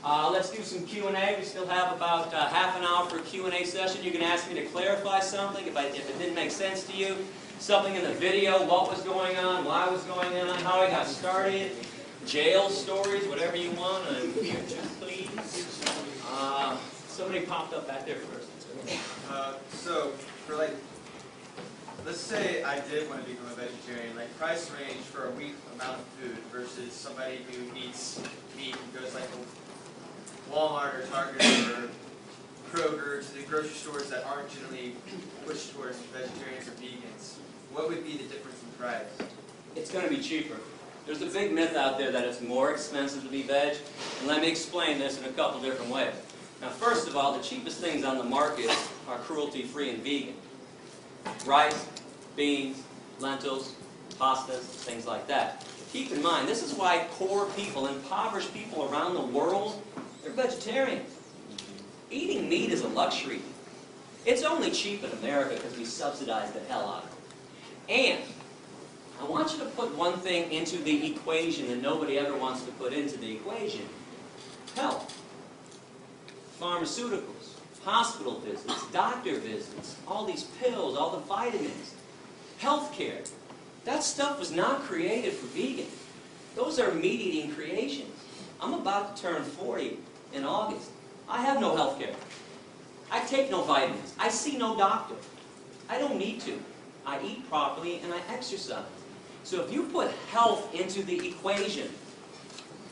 Let's do some Q&A. We still have about half an hour for a Q&A session. You can ask me to clarify something if it didn't make sense to you. Something in the video, what was going on, why it was going on, how I got started, jail stories, whatever you want. I'm here to please. Somebody popped up back there first. So, for let's say I did want to become a vegetarian, price range for a week amount of food versus somebody who eats meat and goes to Walmart or Target or Kroger, to the grocery stores that aren't generally pushed towards vegetarians or vegans. What would be the difference in price? It's going to be cheaper. There's a big myth out there that it's more expensive to be veg, and let me explain this in a couple different ways. Now, first of all, the cheapest things on the market are cruelty-free and vegan. Rice, beans, lentils, pastas, things like that. Keep in mind, this is why poor people, impoverished people around the world, they're vegetarians. Eating meat is a luxury. It's only cheap in America because we subsidize the hell out of it. And I want you to put one thing into the equation that nobody ever wants to put into the equation. Health. Pharmaceuticals, hospital visits, doctor visits, all these pills, all the vitamins, healthcare. That stuff was not created for vegans. Those are meat-eating creations. I'm about to turn 40 in August. I have no healthcare. I take no vitamins. I see no doctor. I don't need to. I eat properly and I exercise. So if you put health into the equation,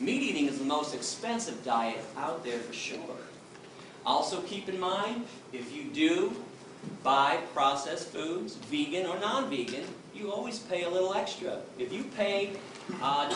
meat eating is the most expensive diet out there for sure. Also keep in mind, if you do buy processed foods, vegan or non-vegan, you always pay a little extra. If you pay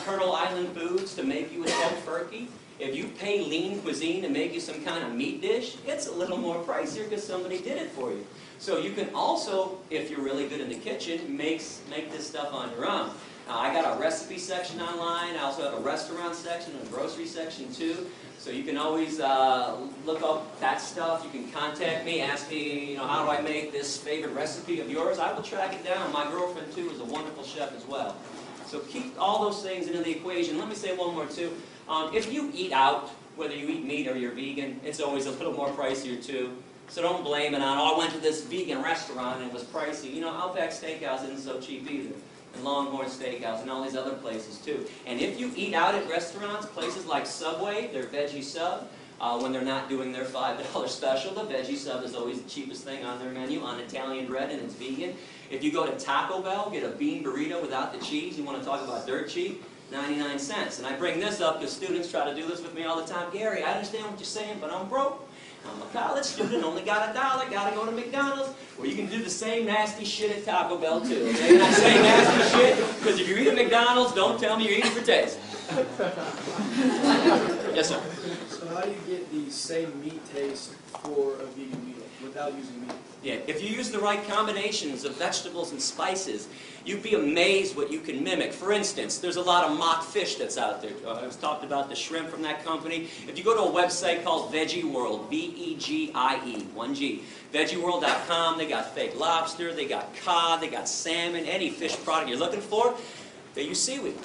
Turtle Island Foods to make you a tofurkey, if you pay Lean Cuisine to make you some kind of meat dish, it's a little more pricier because somebody did it for you. So you can also, if you're really good in the kitchen, make this stuff on your own. I got a recipe section online. I also have a restaurant section and a grocery section too. So you can always look up that stuff. You can contact me, ask me, how do I make this favorite recipe of yours? I will track it down. My girlfriend too is a wonderful chef as well. So keep all those things into the equation. Let me say one more too. If you eat out, whether you eat meat or you're vegan, it's always a little more pricier too. So don't blame it on, I went to this vegan restaurant and it was pricey. Outback Steakhouse isn't so cheap either. And Longhorn Steakhouse and all these other places too. And if you eat out at restaurants, places like Subway, their veggie sub, when they're not doing their $5 special, the veggie sub is always the cheapest thing on their menu, on Italian bread, and it's vegan. If you go to Taco Bell, get a bean burrito without the cheese, you want to talk about dirt cheap, 99 cents. And I bring this up because students try to do this with me all the time. Gary, I understand what you're saying, but I'm broke. I'm a college student, only got $1, got to go to McDonald's. Well, you can do the same nasty shit at Taco Bell too, okay? And I say nasty shit because if you're eating McDonald's, don't tell me you're eating for taste. Yes, sir? So how do you get the same meat taste for a vegan meal without using meat? Yeah, if you use the right combinations of vegetables and spices, you'd be amazed what you can mimic. For instance, there's a lot of mock fish that's out there. I was talked about the shrimp from that company. If you go to a website called Veggie World, V-E-G-I-E, 1G, veggieworld.com, they got fake lobster, they got cod, they got salmon, any fish product you're looking for, they use seaweed.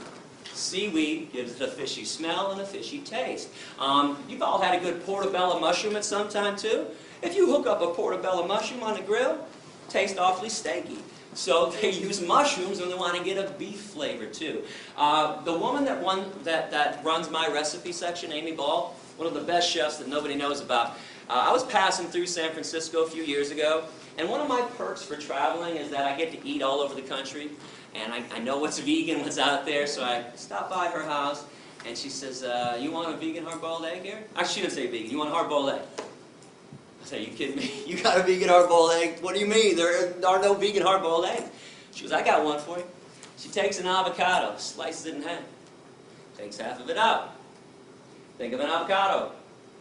Seaweed gives it a fishy smell and a fishy taste. You've all had a good portobello mushroom at some time too. If you hook up a portobello mushroom on the grill, it tastes awfully steaky. So they use mushrooms and they want to get a beef flavor too. The woman that runs my recipe section, Amy Ball, one of the best chefs that nobody knows about. I was passing through San Francisco a few years ago, and one of my perks for traveling is that I get to eat all over the country, and I know what's vegan, what's out there, so I stopped by her house, and she says, you want a vegan hard-boiled egg here? Actually, she didn't say vegan. You want a hard-boiled egg? I said, are you kidding me? You got a vegan hard-boiled egg? What do you mean? There are no vegan hard-boiled eggs. She goes, I got one for you. She takes an avocado, slices it in half, takes half of it out. Think of an avocado.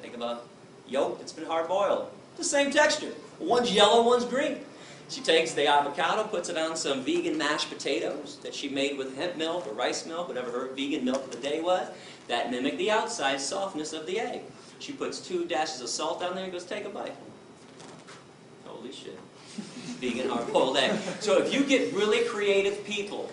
Think of a yolk that's been hard-boiled. The same texture. One's yellow, one's green. She takes the avocado, puts it on some vegan mashed potatoes that she made with hemp milk or rice milk, whatever her vegan milk of the day was, that mimicked the outside softness of the egg. She puts 2 dashes of salt on there and goes, take a bite. Holy shit. Vegan hard-boiled egg. So if you get really creative people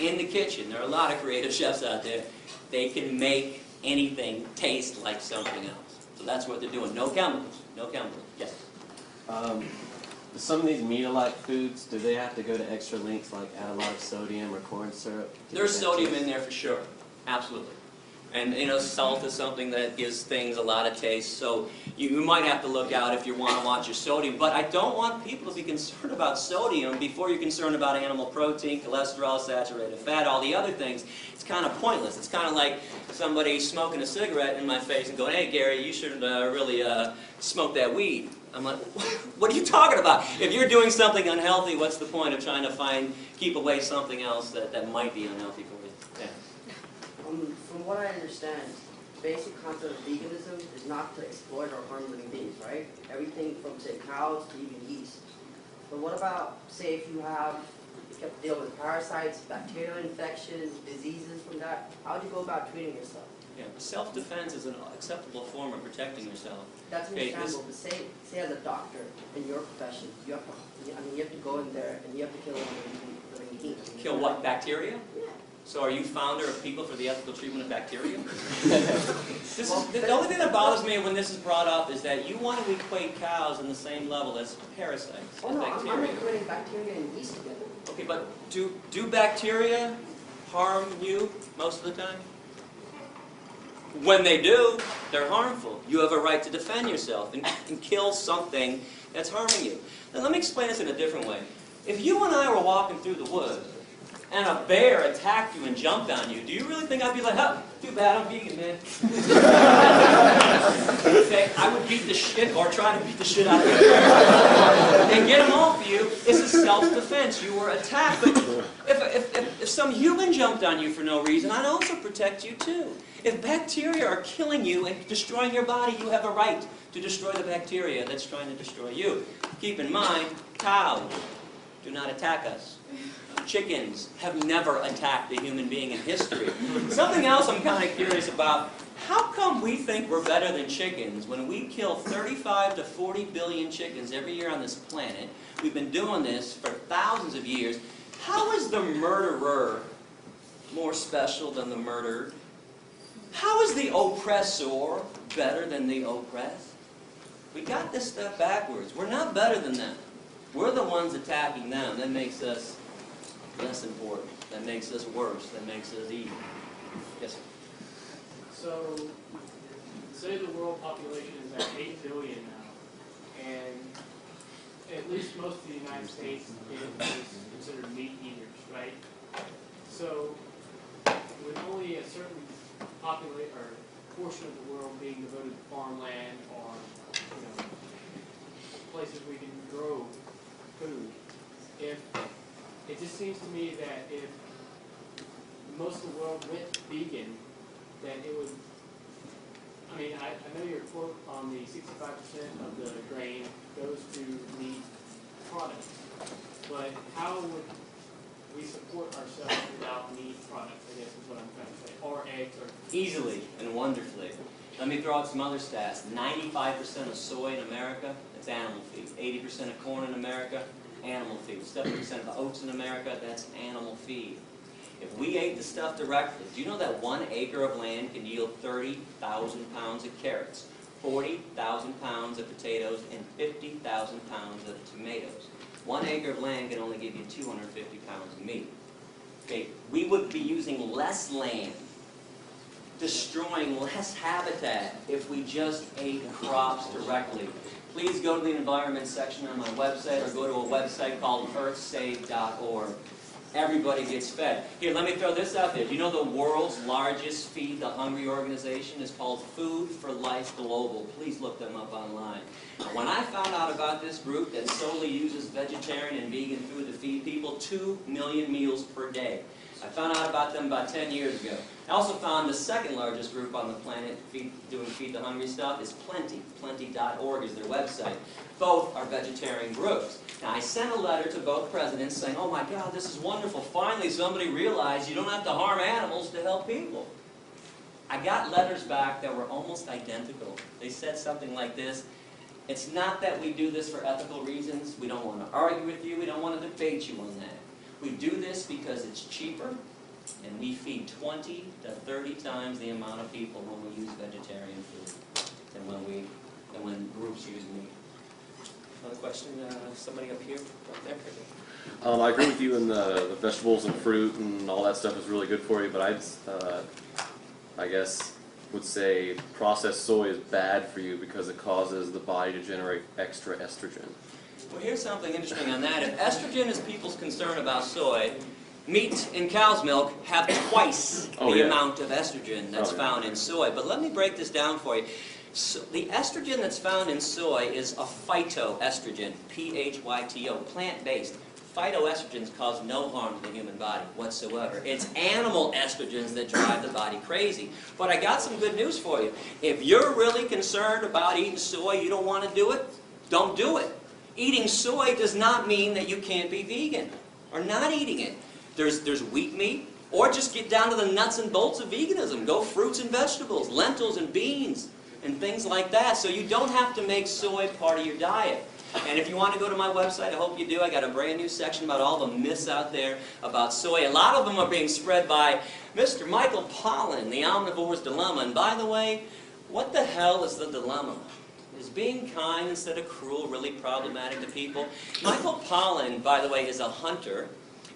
in the kitchen, there are a lot of creative chefs out there, they can make anything taste like something else. So that's what they're doing. No chemicals. No chemicals. Yes? Some of these meat-alike foods, do they have to go to extra lengths, like add a lot of sodium or corn syrup? There's sodium in there for sure. Absolutely. And, you know, salt is something that gives things a lot of taste, so you might have to look out if you want to watch your sodium. But I don't want people to be concerned about sodium before you're concerned about animal protein, cholesterol, saturated fat, all the other things. It's kind of pointless. It's kind of like somebody smoking a cigarette in my face and going, hey, Gary, you should really smoke that weed. I'm like, what are you talking about? If you're doing something unhealthy, what's the point of trying to keep away something else that might be unhealthy for you? Yeah. From what I understand, the basic concept of veganism is not to exploit or harm living beings, right? Everything from, say, cows to even yeast. But what about, say, if you have to deal with parasites, bacterial infections, diseases from that? How would you go about treating yourself? Yeah, self-defense is an acceptable form of protecting yourself. That's understandable, but say as a doctor in your profession, you have to go in there and you have to kill living beings. Kill what? Bacteria? Yeah. So are you founder of People for the Ethical Treatment of Bacteria? The only thing that bothers me when this is brought up is that you want to equate cows in the same level as parasites Oh and no, bacteria. I'm equating bacteria and yeast together. Okay, but do bacteria harm you most of the time? When they do, they're harmful. You have a right to defend yourself and kill something that's harming you. Now let me explain this in a different way. If you and I were walking through the woods and a bear attacked you and jumped on you, do you really think I'd be like, huh, too bad, I'm vegan, man? Okay, I would beat the shit, or try to beat the shit out of you and get them off you. It's a self-defense. You were attacked. But if some human jumped on you for no reason, I'd also protect you too. If bacteria are killing you and destroying your body, you have a right to destroy the bacteria that's trying to destroy you. Keep in mind, cows do not attack us. Chickens have never attacked a human being in history. Something else I'm kind of curious about, how come we think we're better than chickens when we kill 35 to 40 billion chickens every year on this planet? We've been doing this for thousands of years. How is the murderer more special than the murdered? How is the oppressor better than the oppressed? We got this stuff backwards. We're not better than them. We're the ones attacking them. That makes us less important. That makes us worse. That makes us evil. Yes, sir. So, say the world population is at 8 billion now, and at least most of the United States is considered meat eaters, right? So, with only a certain portion of the world being devoted to farmland or places we can grow food, it just seems to me that if most of the world went vegan, then it would, I mean, I know your quote on the 65% of the grain goes to meat products, but how would we support ourselves without meat products, I guess is what I'm trying to say, or eggs, or... Easily and wonderfully. Let me throw out some other stats. 95% of soy in America, that's animal feed. 80% of corn in America, animal feed. 70% of the oats in America, that's animal feed. If we ate the stuff directly, do you know that 1 acre of land can yield 30,000 pounds of carrots, 40,000 pounds of potatoes, and 50,000 pounds of tomatoes? 1 acre of land can only give you 250 pounds of meat. Okay, we would be using less land, destroying less habitat if we just ate crops directly. Please go to the environment section on my website or go to a website called earthsave.org. Everybody gets fed. Here, let me throw this out there. Do you know the world's largest Feed the Hungry organization is called Food for Life Global? Please look them up online. When I found out about this group that solely uses vegetarian and vegan food to feed people 2 million meals per day, I found out about them about 10 years ago. I also found the second largest group on the planet doing Feed the Hungry stuff is Plenty. Plenty.org is their website. Both are vegetarian groups. Now, I sent a letter to both presidents saying, oh my God, this is wonderful. Finally, somebody realized you don't have to harm animals to help people. I got letters back that were almost identical. They said something like this: it's not that we do this for ethical reasons. We don't want to argue with you. We don't want to debate you on that. We do this because it's cheaper, And we feed 20 to 30 times the amount of people when we use vegetarian food than when groups use meat. Another question, somebody up here, right there. I agree with you in the vegetables and fruit and all that stuff is really good for you, but I guess would say processed soy is bad for you because it causes the body to generate extra estrogen. Well, here's something interesting on that. If estrogen is people's concern about soy, meat and cow's milk have twice the amount of estrogen that's found in soy. But let me break this down for you. So the estrogen that's found in soy is a phytoestrogen, P-H-Y-T-O, plant-based. Phytoestrogens cause no harm to the human body whatsoever. It's animal estrogens that drive the body crazy. But I got some good news for you. If you're really concerned about eating soy, you don't want to do it, don't do it. Eating soy does not mean that you can't be vegan or not eating it. There's wheat meat, or just get down to the nuts and bolts of veganism. Go fruits and vegetables, lentils and beans, and things like that. So you don't have to make soy part of your diet. And if you want to go to my website, I hope you do. I got a brand new section about all the myths out there about soy. A lot of them are being spread by Mr. Michael Pollan, The Omnivore's Dilemma. And by the way, what the hell is the dilemma? Is being kind instead of cruel really problematic to people? Michael Pollan, by the way, is a hunter,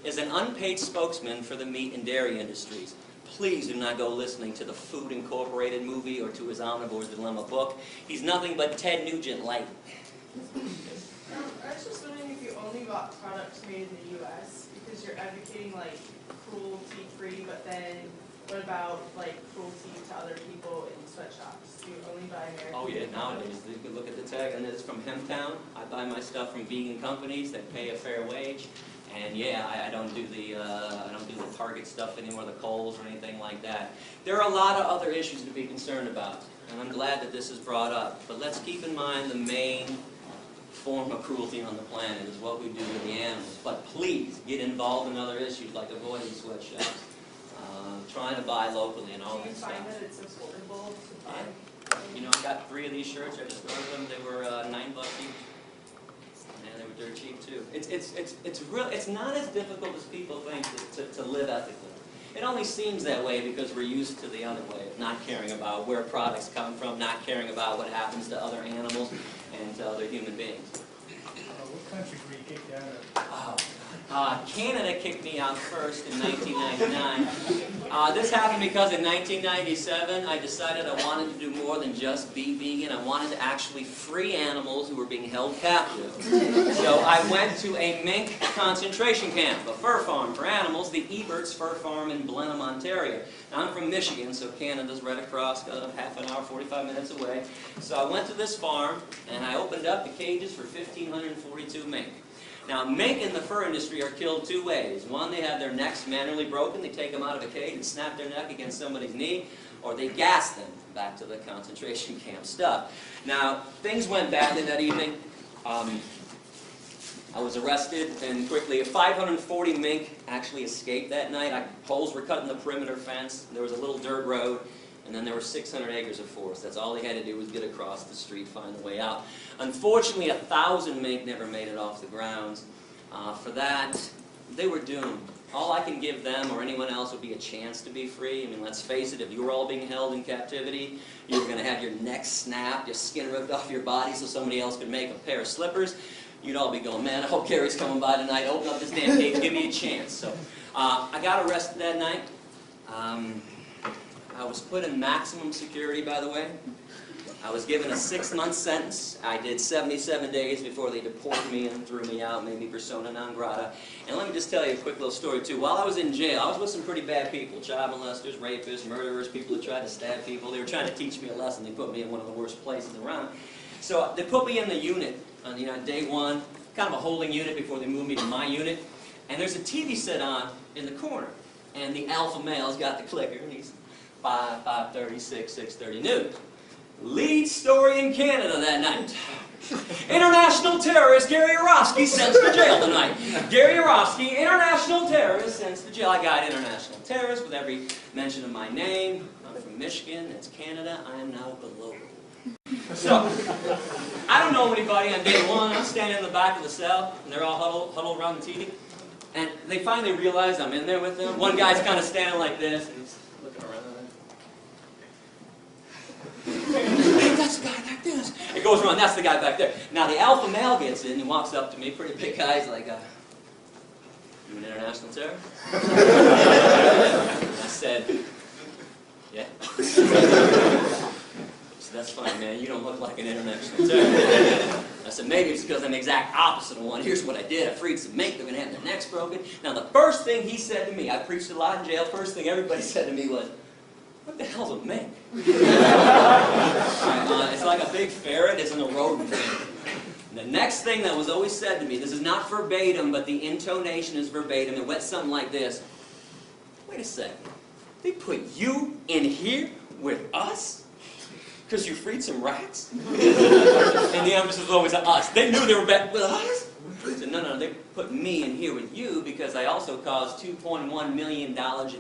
is an unpaid spokesman for the meat and dairy industries. Please do not go listening to the Food Incorporated movie or to his Omnivore's Dilemma book. He's nothing but Ted Nugent light. I was just wondering if you only bought products made in the U.S. because you're advocating like cruelty-free, but then what about like cruelty to other people in sweatshops? Do you only buy American? Oh yeah, nowadays you can look at the tag, and it's from Hemptown. I buy my stuff from vegan companies that pay a fair wage, and yeah, I don't do the Target stuff anymore, the Kohl's or anything like that. There are a lot of other issues to be concerned about, and I'm glad that this is brought up. But let's keep in mind the main form of cruelty on the planet is what we do with the animals. But please get involved in other issues like avoiding sweatshops, trying to buy locally and all that stuff. Do you find that it's affordable to buy? You know, I got 3 of these shirts. I just ordered them. They were $9 each. And they were dirt cheap too. It's not as difficult as people think to live ethically. It only seems that way because we're used to the other way of not caring about where products come from, not caring about what happens to other animals and to other human beings. What countries were you kicked out of? Canada kicked me out first in 1999. This happened because in 1997 I decided I wanted to do more than just be vegan. I wanted to actually free animals who were being held captive. So I went to a mink concentration camp, a fur farm for animals, the Ebert's Fur Farm in Blenheim, Ontario. Now, I'm from Michigan, so Canada's right across, half an hour, 45 minutes away. So I went to this farm and I opened up the cages for 1,542 mink. Now, mink in the fur industry are killed 2 ways. One, they have their necks manually broken. They take them out of a cage and snap their neck against somebody's knee, or they gas them back to the concentration camp stuff. Now, things went badly that evening. I was arrested, and quickly 540 mink actually escaped that night. Holes were cut in the perimeter fence. There was a little dirt road. And then there were 600 acres of forest. That's all they had to do was get across the street, find a way out. Unfortunately, 1,000 mink never made it off the grounds. For that, they were doomed. All I can give them or anyone else would be a chance to be free. I mean, let's face it, if you were all being held in captivity, you were going to have your neck snapped, your skin ripped off your body so somebody else could make a pair of slippers. You'd all be going, man, I hope Gary's coming by tonight. Open up this damn cage, give me a chance. So I got arrested that night. I was put in maximum security, by the way. I was given a 6-month sentence. I did 77 days before they deported me and threw me out, made me persona non grata. And let me just tell you a quick little story, too. While I was in jail, I was with some pretty bad people, child molesters, rapists, murderers, people who tried to stab people. They were trying to teach me a lesson. They put me in one of the worst places around. So they put me in the unit on day 1, kind of a holding unit before they moved me to my unit. And there's a TV set on in the corner. And the alpha male's got the clicker. And he's 5, 5:30, 6, 6:30 noon. Lead story in Canada that night. International terrorist Gary Yourofsky sent to jail tonight. Gary Yourofsky, international terrorist, sent to jail. I got international terrorist with every mention of my name. I'm from Michigan. That's Canada. I am now the local. So, I don't know anybody on day 1. I'm standing in the back of the cell, and they're all huddled around the TV. And they finally realize I'm in there with them. One guy's kind of standing like this, and he's looking around. Hey, that's the guy back there. It goes around, that's the guy back there. Now the alpha male gets in, he walks up to me, pretty big guy, he's like, you an international terrorist? I said, yeah. So that's funny, man, you don't look like an international terrorist. I said, maybe it's because I'm the exact opposite of one. Here's what I did. I freed some mink. They're going to have their necks broken. Now, the first thing he said to me, I preached a lot in jail. First thing everybody said to me was, what the hell's a mink? It's like a big ferret. It's in a rodent family. And the next thing that was always said to me, this is not verbatim, but the intonation is verbatim. It went something like this. Wait a second. They put you in here with us? Because you freed some rats? And the emphasis was always on us. They knew they were back with us? I said, no, they put me in here with you because I also caused $2.1 million in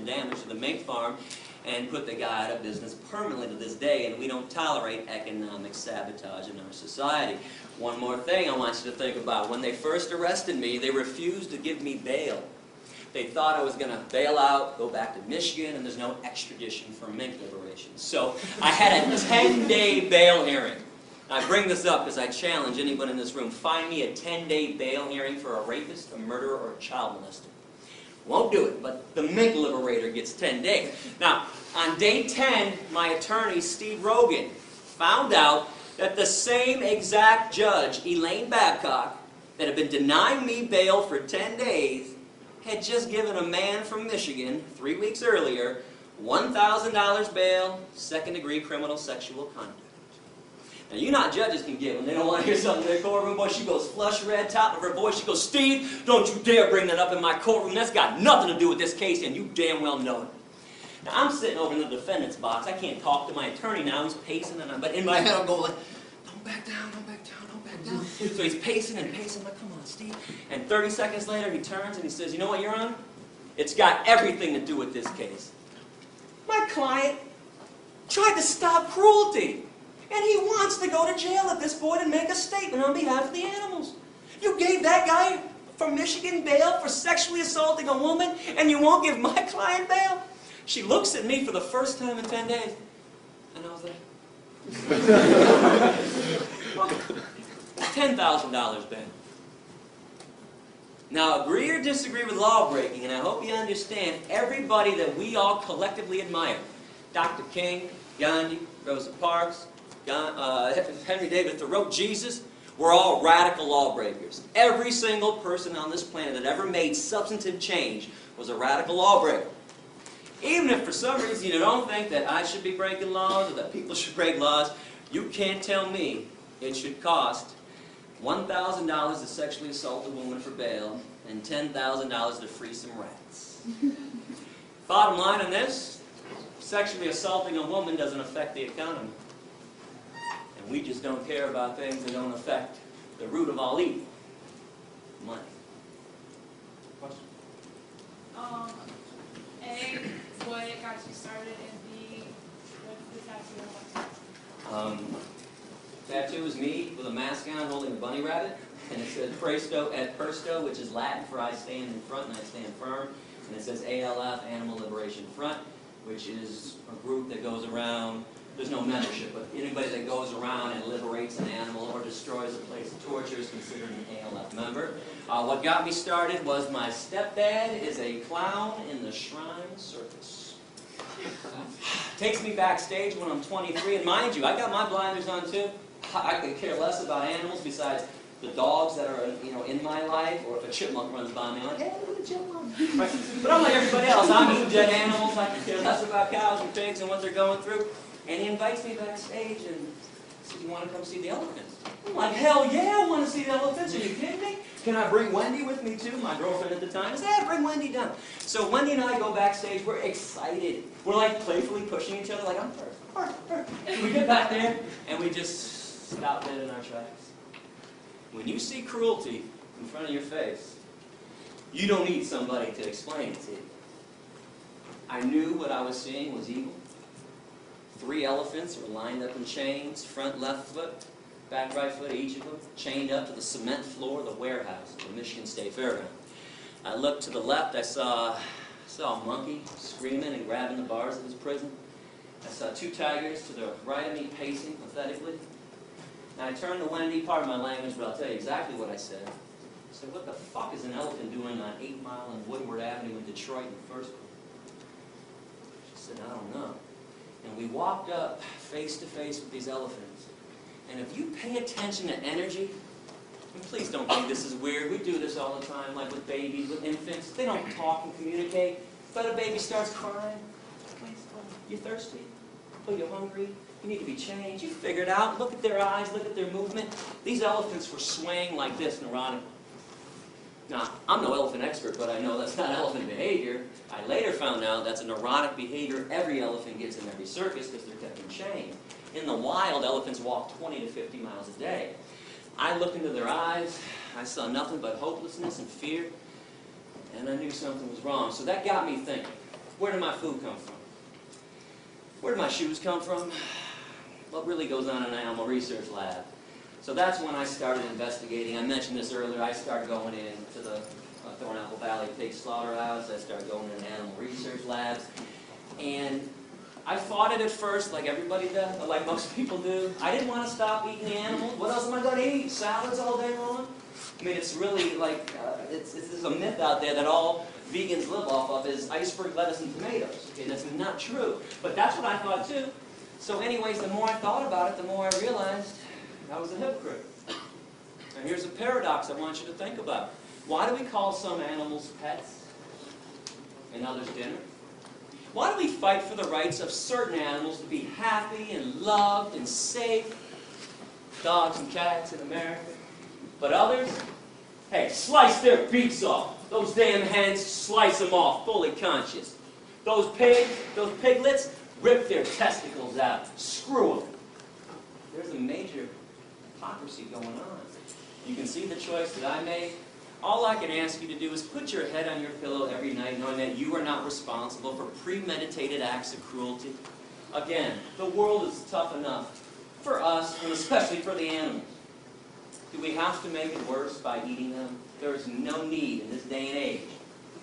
damage to the mink farm and put the guy out of business permanently to this day, and we don't tolerate economic sabotage in our society. One more thing I want you to think about. When they first arrested me, they refused to give me bail. They thought I was going to bail out, go back to Michigan, and there's no extradition for mink liberation. So I had a 10-day bail hearing. I bring this up because I challenge anyone in this room. Find me a 10-day bail hearing for a rapist, a murderer, or a child molester. Won't do it, but the mink liberator gets 10 days. Now, on day 10, my attorney, Steve Rogan, found out that the same exact judge, Elaine Babcock, that had been denying me bail for 10 days, had just given a man from Michigan, 3 weeks earlier, $1,000 bail, second-degree criminal sexual conduct. Now, you know how judges can give when they don't want to hear something in their courtroom. Boy, she goes flush red, top of her voice. She goes, Steve, don't you dare bring that up in my courtroom. That's got nothing to do with this case, and you damn well know it. Now, I'm sitting over in the defendant's box. I can't talk to my attorney now. He's pacing, but in my head I'm going, don't back down, don't back down, don't back down. So he's pacing and pacing. I'm like, come on, Steve. And 30 seconds later, he turns and he says, you know what, Your Honor? It's got everything to do with this case. My client tried to stop cruelty. And he wants to go to jail at this point and make a statement on behalf of the animals. You gave that guy from Michigan bail for sexually assaulting a woman, and you won't give my client bail? She looks at me for the first time in 10 days. And I was like, $10,000 bail. Now, agree or disagree with law breaking, and I hope you understand everybody that we all collectively admire. Dr. King, Gandhi, Rosa Parks, Henry David Thoreau, Jesus, we're all radical lawbreakers. Every single person on this planet that ever made substantive change was a radical lawbreaker. Even if for some reason you don't think that I should be breaking laws or that people should break laws, you can't tell me it should cost $1,000 to sexually assault a woman for bail and $10,000 to free some rats. Bottom line on this, sexually assaulting a woman doesn't affect the economy. And we just don't care about things that don't affect the root of all evil, money. Question? What got you started in the tattoo? Tattoo is me with a mask on holding a bunny rabbit, and it says Presto et Persto, which is Latin for I stand in front and I stand firm, and it says ALF, Animal Liberation Front, which is a group that goes around. There's no membership, but anybody that goes around and liberates an animal or destroys a place of torture is considered an ALF member. What got me started was my stepdad is a clown in the Shrine Circus. Takes me backstage when I'm 23, and mind you, I got my blinders on too. I could care less about animals besides the dogs that are in my life, or if a chipmunk runs by me, I'm like, hey, look at a chipmunk. Right? But I'm like everybody else. I'm eating dead animals. I can care less about cows and pigs and what they're going through. And he invites me backstage and says, you want to come see the elephants? I'm like, hell yeah, I want to see the elephants. Are you kidding me? Can I bring Wendy with me too? My girlfriend at the time said, yeah, bring Wendy down. So Wendy and I go backstage. We're excited. We're like playfully pushing each other like, I'm first. We get back there and we just stop dead in our tracks. When you see cruelty in front of your face, you don't need somebody to explain it to you. I knew what I was seeing was evil. 3 elephants were lined up in chains, front left foot, back right foot, each of them, chained up to the cement floor of the warehouse of the Michigan State Fairground. I looked to the left, I saw a monkey screaming and grabbing the bars of his prison. I saw 2 tigers to the right of me pacing pathetically. And I turned to Wendy, pardon my language, but I'll tell you exactly what I said. I said, what the fuck is an elephant doing on 8 Mile and Woodward Avenue in Detroit in the first place? She said, I don't know. And we walked up face to face with these elephants. And if you pay attention to energy, and please don't think this is weird. We do this all the time, like with babies, with infants. They don't talk and communicate. But a baby starts crying. You thirsty? Oh, you're hungry? You need to be changed. You figure it out. Look at their eyes. Look at their movement. These elephants were swaying like this neurotically. Now, I'm no elephant expert, but I know that's not elephant behavior. I later found out that's a neurotic behavior every elephant gets in every circus because they're kept in chain. In the wild, elephants walk 20 to 50 miles a day. I looked into their eyes. I saw nothing but hopelessness and fear. And I knew something was wrong. So that got me thinking, where did my food come from? Where did my shoes come from? What really goes on in an animal research lab? So that's when I started investigating. I mentioned this earlier. I started going into the Thornapple Valley Pig Slaughterhouse. I started going into animal research labs. And I fought it at first, like everybody does, like most people do. I didn't want to stop eating the animals. What else am I going to eat? Salads all day long? I mean, it's really like, there's a myth out there that all vegans live off of is iceberg lettuce and tomatoes. Okay, that's not true. But that's what I thought too. So anyways, the more I thought about it, the more I realized I was a hypocrite. And here's a paradox I want you to think about. Why do we call some animals pets and others dinner? Why do we fight for the rights of certain animals to be happy and loved and safe? Dogs and cats in America. But others, hey, slice their beaks off. Those damn hens, slice them off, fully conscious. Those pigs, those piglets, rip their testicles out. Screw them. There's a major hypocrisy going on. You can see the choice that I made. All I can ask you to do is put your head on your pillow every night knowing that you are not responsible for premeditated acts of cruelty. Again, the world is tough enough for us, and especially for the animals. Do we have to make it worse by eating them? There is no need in this day and age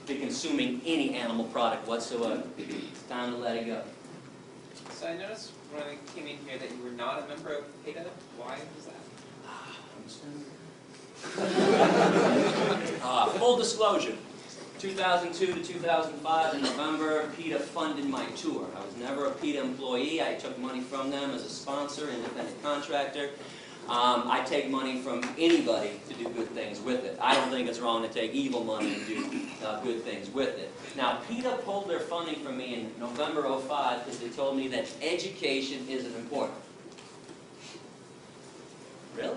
to be consuming any animal product whatsoever. It's time to let it go. So I noticed when I came in here that you were not a member of PETA. Why was that? Full disclosure, 2002 to 2005 in November, PETA funded my tour. I was never a PETA employee. I took money from them as a sponsor, independent contractor. I take money from anybody to do good things with it. I don't think it's wrong to take evil money and do good things with it. Now, PETA pulled their funding from me in November '05 because they told me that education isn't important. Really?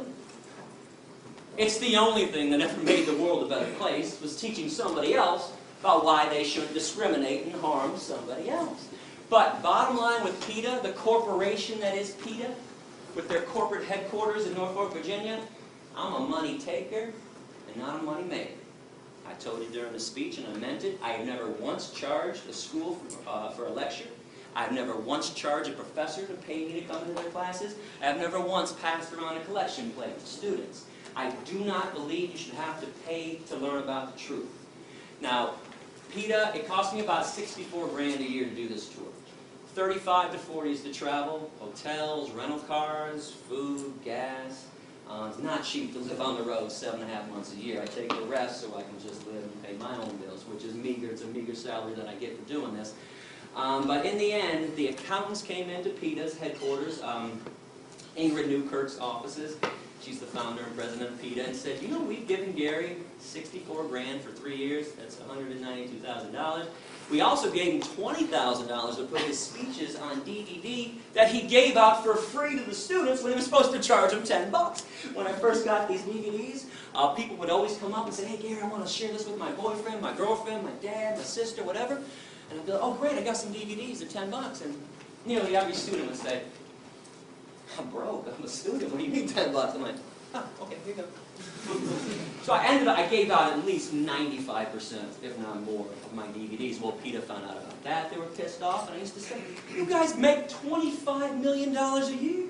It's the only thing that ever made the world a better place, was teaching somebody else about why they shouldn't discriminate and harm somebody else. But bottom line with PETA, the corporation that is PETA, with their corporate headquarters in Norfolk, Virginia, I'm a money taker and not a money maker. I told you during the speech, and I meant it, I have never once charged a school for a lecture. I've never once charged a professor to pay me to come to their classes. I've never once passed around a collection plate to students. I do not believe you should have to pay to learn about the truth. Now, PETA, it cost me about $64 grand a year to do this tour. 35 to 40 is to travel, hotels, rental cars, food, gas. It's not cheap to live on the road 7.5 months a year. I take the rest so I can just live and pay my own bills, which is meager. It's a meager salary that I get for doing this. But in the end, the accountants came into PETA's headquarters, Ingrid Newkirk's offices. She's the founder and president of PETA, and said, you know, we've given Gary 64 grand for 3 years. That's $192,000. We also gave him $20,000 to put his speeches on DVD that he gave out for free to the students when he was supposed to charge them $10. When I first got these DVDs, people would always come up and say, hey, Gary, I want to share this with my boyfriend, my girlfriend, my dad, my sister, whatever. And I'd be like, oh, great, I got some DVDs. They're $10. And nearly every student would say, I'm broke. I'm a student. What do you mean $10? I'm like, oh, okay, here you go. So I gave out at least 95%, if not more, of my DVDs. Well, PETA found out about that. They were pissed off, and I used to say, you guys make $25 million a year.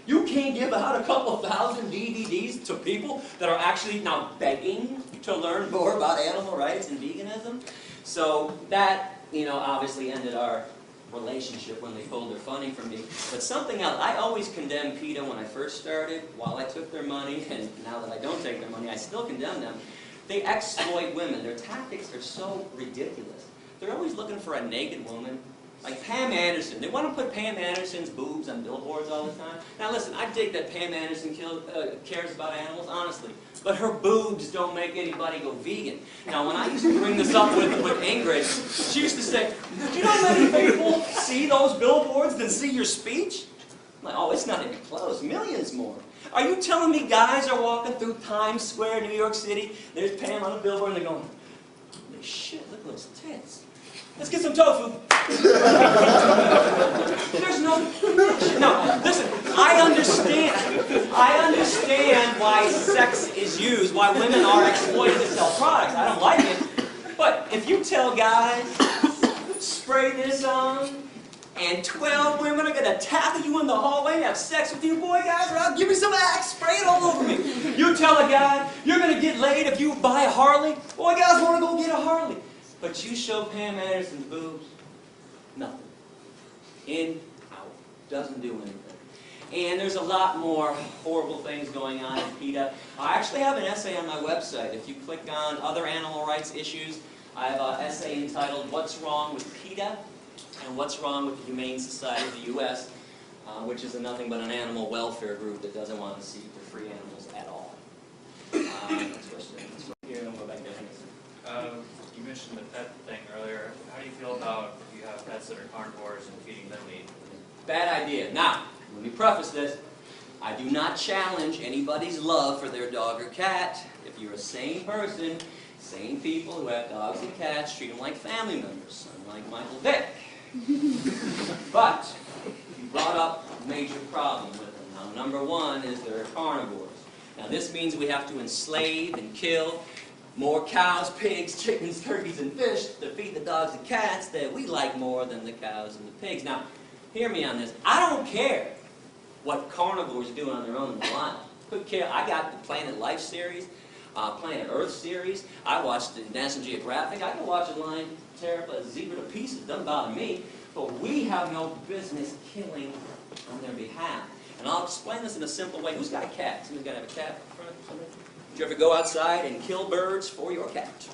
You can't give out a couple thousand DVDs to people that are actually now begging to learn more about animal rights and veganism. So that, obviously ended our relationship when they pulled their funding from me. But something else, I always condemned PETA when I first started, while I took their money, and now that I don't take their money, I still condemn them. They exploit women. Their tactics are so ridiculous. They're always looking for a naked woman. Like Pam Anderson. They want to put Pam Anderson's boobs on billboards all the time. Now listen, I dig that Pam Anderson cares about animals, honestly. But her boobs don't make anybody go vegan. Now when I used to bring this up with Ingrid, she used to say, do you know how many people see those billboards than see your speech? I'm like, oh, it's not even close. Millions more. Are you telling me guys are walking through Times Square, New York City, there's Pam on a billboard, and they're going, holy shit, look at those tits. Let's get some tofu. There's no, listen, I understand why sex is used, why women are exploited to sell products. I don't like it. But if you tell guys, spray this on, and 12 women are going to tackle you in the hallway and have sex with you, boy, guys, or I'll give me some Axe, spray it all over me. You tell a guy, you're going to get laid if you buy a Harley, boy, guys want to go get a Harley. But you show Pam Anderson's boobs, nothing. In, out. Doesn't do anything. And there's a lot more horrible things going on in PETA. I actually have an essay on my website. If you click on other animal rights issues, I have an essay entitled What's Wrong with PETA and What's Wrong with the Humane Society of the U.S., which is nothing but an animal welfare group that doesn't want to see the free animals at all. You mentioned the pet thing earlier. How do you feel about if you have pets that are carnivores and feeding them meat? Bad idea. Now, let me preface this. I do not challenge anybody's love for their dog or cat. If you're a sane person, sane people who have dogs and cats treat them like family members, unlike Michael Vick. But you brought up a major problem with them. Now, number one is they're carnivores. Now, this means we have to enslave and kill more cows, pigs, chickens, turkeys, and fish to feed the dogs and cats that we like more than the cows and the pigs. Now, hear me on this. I don't care what carnivores do on their own in the wild. Couldn't care. I got the Planet Life series, Planet Earth series. I watched the National Geographic. I can watch a lion tear a zebra to pieces. It doesn't bother me. But we have no business killing on their behalf. And I'll explain this in a simple way. Who's got a cat? Somebody's got to have a cat in front of somebody? Did you ever go outside and kill birds for your cat?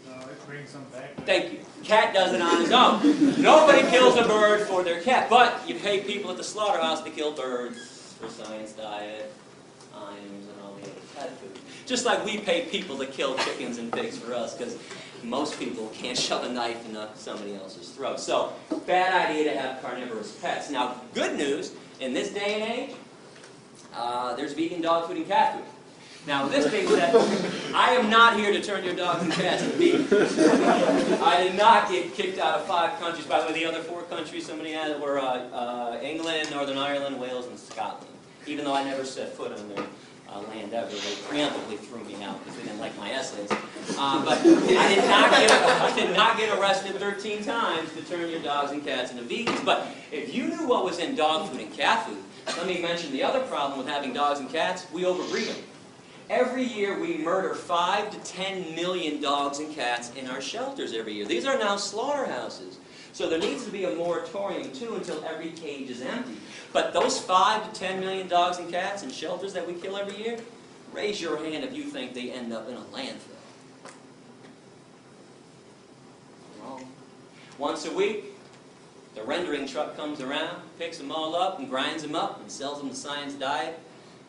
No, it brings them back. Thank you. Cat does it on his own. Nobody kills a bird for their cat, but you pay people at the slaughterhouse to kill birds for science diet, ions, and all the other pet food. Just like we pay people to kill chickens and pigs for us, because most people can't shove a knife into somebody else's throat. So, bad idea to have carnivorous pets. Now, good news, in this day and age, there's vegan dog food and cat food. Now, this being said, I am not here to turn your dogs and cats into vegan. I did not get kicked out of 5 countries. By the way, the other 4 countries somebody had were England, Northern Ireland, Wales, and Scotland. Even though I never set foot on their land ever, they preemptively threw me out because they didn't like my essays. But I did not get arrested 13 times to turn your dogs and cats into vegans. But if you knew what was in dog food and cat food, let me mention the other problem with having dogs and cats: we overbreed them. Every year we murder 5 to 10 million dogs and cats in our shelters every year. These are now slaughterhouses. So there needs to be a moratorium too until every cage is empty. But those 5 to 10 million dogs and cats in shelters that we kill every year, raise your hand if you think they end up in a landfill. Wrong. Once a week, the rendering truck comes around, picks them all up and grinds them up and sells them to Science Diet,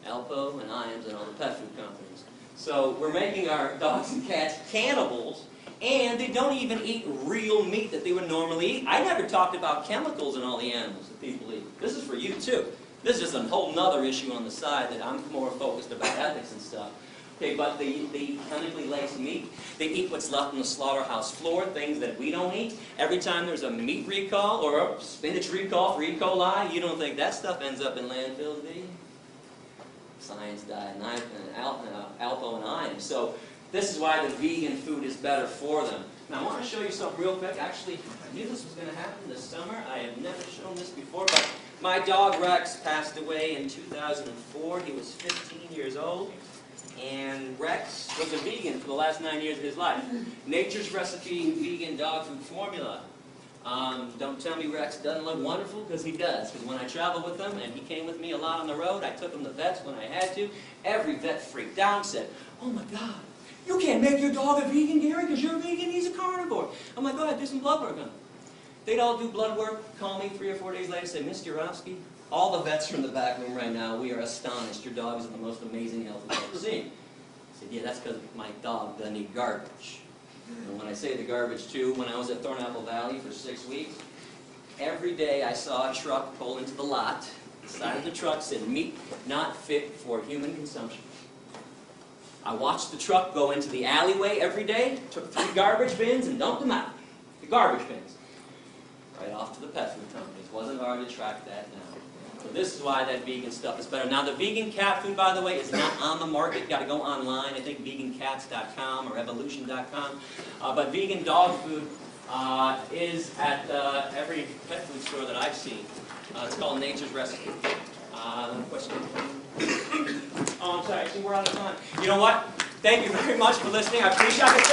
Alpo, and Iams, and all the pet food companies. So we're making our dogs and cats cannibals, and they don't even eat real meat that they would normally eat. I never talked about chemicals in all the animals that people eat. This is for you too. This is just a whole nother issue on the side that I'm more focused about ethics and stuff. Okay, but they eat chemically laced meat. They eat what's left on the slaughterhouse floor, things that we don't eat. Every time there's a meat recall or a spinach recall for E. coli, you don't think that stuff ends up in landfills, do you? Science Diet, and Alpo, and Iams. So this is why the vegan food is better for them. Now I want to show you something real quick. Actually, I knew this was going to happen this summer. I have never shown this before, but my dog Rex passed away in 2004. He was 15 years old. And Rex was a vegan for the last 9 years of his life. Nature's Recipe vegan dog food formula. Don't tell me Rex doesn't look wonderful, because he does. Because when I traveled with him, and he came with me a lot on the road, I took him to vets when I had to. Every vet freaked out and said, "Oh my God, you can't make your dog a vegan, Gary, because you're a vegan, he's a carnivore." I'm like, "Go ahead, do some blood work on him." They'd all do blood work, call me 3 or 4 days later, say, "Mr. Yourofsky, all the vets from the back room right now, we are astonished. Your dog is in the most amazing health we've ever seen." I said, "Yeah, that's because my dog doesn't eat garbage." And when I say the garbage too, when I was at Thornapple Valley for 6 weeks, every day I saw a truck pull into the lot. The side of the truck said, "Meat not fit for human consumption." I watched the truck go into the alleyway every day, took 3 garbage bins and dumped them out. The garbage bins. Right off to the pet food companies. Wasn't hard to track that now. So this is why that vegan stuff is better. Now the vegan cat food, by the way, is not on the market. You've got to go online. I think vegancats.com or evolution.com. But vegan dog food is at every pet food store that I've seen. It's called Nature's Recipe. Question? Oh, I'm sorry. Actually, we're out of time. You know what? Thank you very much for listening. I appreciate it.